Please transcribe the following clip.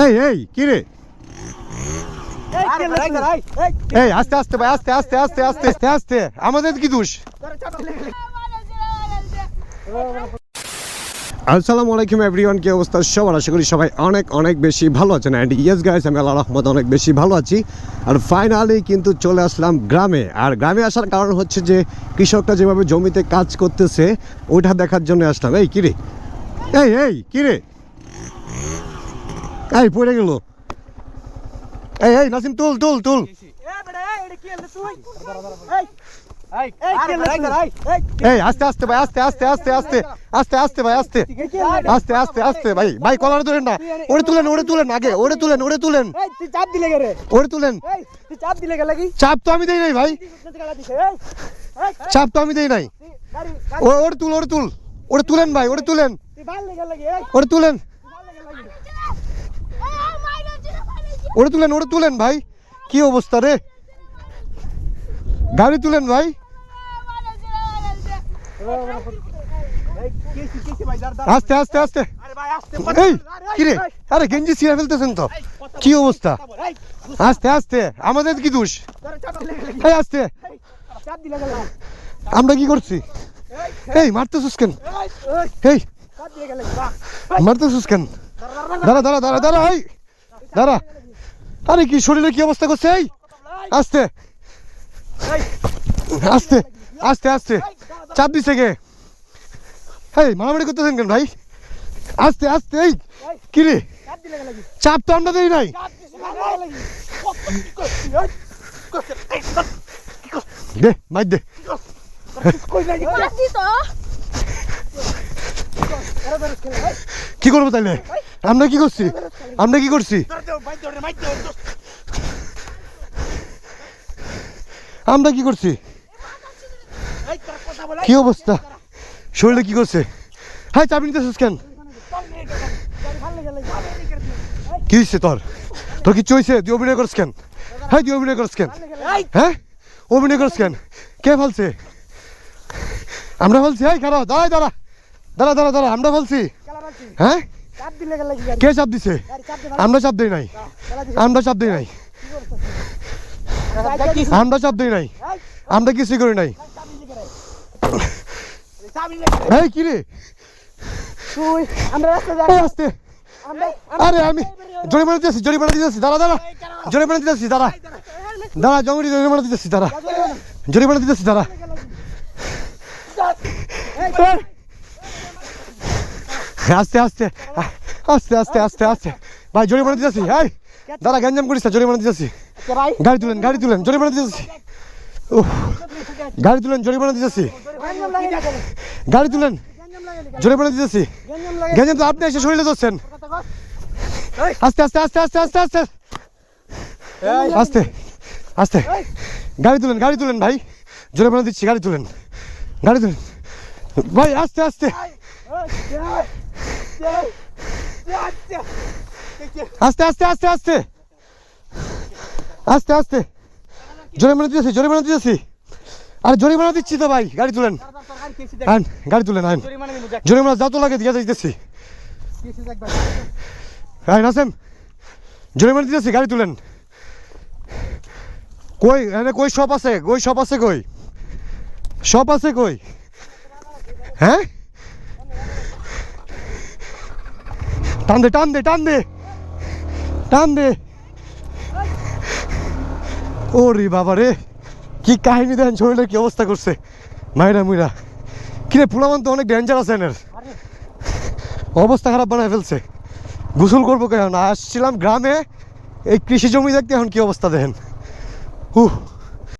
এই এই কি রে এই আস্তে আস্তে ভাই আস্তে আস্তে আস্তে আস্তে আস্তে আস্তে আমাদের কি দোষ আসসালামু আলাইকুম এভরিওয়ান, কি অবস্থা সবার? আশা করি সবাই অনেক অনেক বেশি ভালো আছেন। অ্যান্ড ইয়েস গাইস, আমি আল্লাহর রহমতে অনেক বেশি ভালো আছি। আর ফাইনালি কিন্তু চলে আসলাম গ্রামে। আর গ্রামে আসার কারণ হচ্ছে যে কৃষকরা যেভাবে জমিতে কাজ করতেছে ওইটা দেখার জন্য আসলাম। এই কিরে এই এই কিরে এই পড়ে গেল। এই এই নাসিম তুল তুল তুল। এই আস্তে আস্তে ভাই আস্তে আস্তে আস্তে আস্তে আস্তে আস্তে ভাই আস্তে আস্তে আস্তে আস্তে ভাই ভাই কলার ধরেন না। ওরে তুলেন আগে ওরে তুলেন চাপ দিলে গেরে ওরে তুলেন। চাপ দিলে গেলে কি চাপ তো আমি দেই নাই ভাই, চাপ তো আমি দেই নাই। ওরে তুল ওরে তুলেন ভাই ওরে তুলেন ওরে তুলেন ওরে তুলেন ভাই। কি অবস্থা রে, গাড়ি তুলেন ভাই। আস্তে আস্তে আস্তে। এই কিরে আরে গেঞ্জি ছিঁড়ে ফেলতেছেন তো, কি অবস্থা? আস্তে আস্তে আমাদের কি দোষ? এই আস্তে, আমরা কি করছি? এই মারতেছিস কেন? এই মারতেছিস কেন? দাঁড়া দাঁড়া দাঁড়া দাঁড়া এই দাঁড়া। আরে কি শরীরের কি অবস্থা করছে? এই আস্তে আস্তে আস্তে আস্তে চাপ দিছে কে? এই মারামারি করতেছেন কেন ভাই? আস্তে আস্তে। এই কিরে চাপ তো আমরা দেই নাই। দে মাইর দে। কি করবো তাইলে? আমরা কি করছি? আমরা কি করছি? আমরা কি করছি? কি অবস্থা শরীরে কি করছে? হ্যাঁ চাবি নিতেছিস কেন? কি হচ্ছে তোর? তোর কি চইছে? তুই অভিনয় করছ কেন? হ্যাঁ তুই অভিনয় করছ কেন? হ্যাঁ অভিনয় করছ কেন? কে ফেলছে? আমরা ফেলছি? এই খারাপ দাঁড়া দাঁড়া দাঁড়া দাঁড়া দাঁড়া আমরা ফেলছি? হ্যাঁ কে চাপ দিছে? আমরা চাপ দেই নাই, আমরা চাপ দেই নাই, আমরা চাপ দেই নাই, আমরা কিছুই করি নাই। এই কি রে আস্তে। আরে আমি জরিমানা দিতেছি দাঁড়া দাঁড়া জরিমানা দিতেছি দাঁড়া দাঁড়া জরিমানা দিতেছি দাঁড়া জরিমানা দিতেছি দাঁড়া। আস্তে আস্তে আস্তে আস্তে আস্তে আস্তে ভাই জরিমানা দিতেছি। এই দাঁড়া গ্যাঞ্জাম করিস না, জরিমানা দিতেছি। গাড়ি তুলেন জরিমানা দিতেছি। গাড়ি তুলেন জরিমানা দিতেছি। গাড়ি তুলেন জরিমানা দিতেছি। গ্যাঞ্জাম তো আপনি এসে শরীরে ধরছেন। আস্তে আস্তে আস্তে আস্তে আস্তে আস্তে আস্তে আস্তে গাড়ি তুলেন ভাই জরিমানা দিচ্ছি। গাড়ি তুলেন ভাই আস্তে আস্তে আস্তে আস্তে আস্তে আস্তে আস্তে আস্তে জরিমানা দিতেছি। আরে জরিমানা দিচ্ছি তো ভাই। গাড়ি তুলেন জরিমানা যত লাগে দিয়ে দিতেছি। হ্যাঁ নাসেম জরিমানা দিতেছি। গাড়ি তুলেন। কই এনে কই শপ আছে? শপ আছে কই? হ্যাঁ টান দে। ওরে বাবা রে কি কাহিনী দেন, শরীরের কি অবস্থা করছে মাইরা মুইরা। কিরে পুলামান তো অনেক ডেঞ্জার আছে, এনের অবস্থা খারাপ বানায় ফেলছে। গোসল করবো কেন? আসছিলাম গ্রামে এই কৃষি জমি দেখতে, এখন কি অবস্থা দেখেন।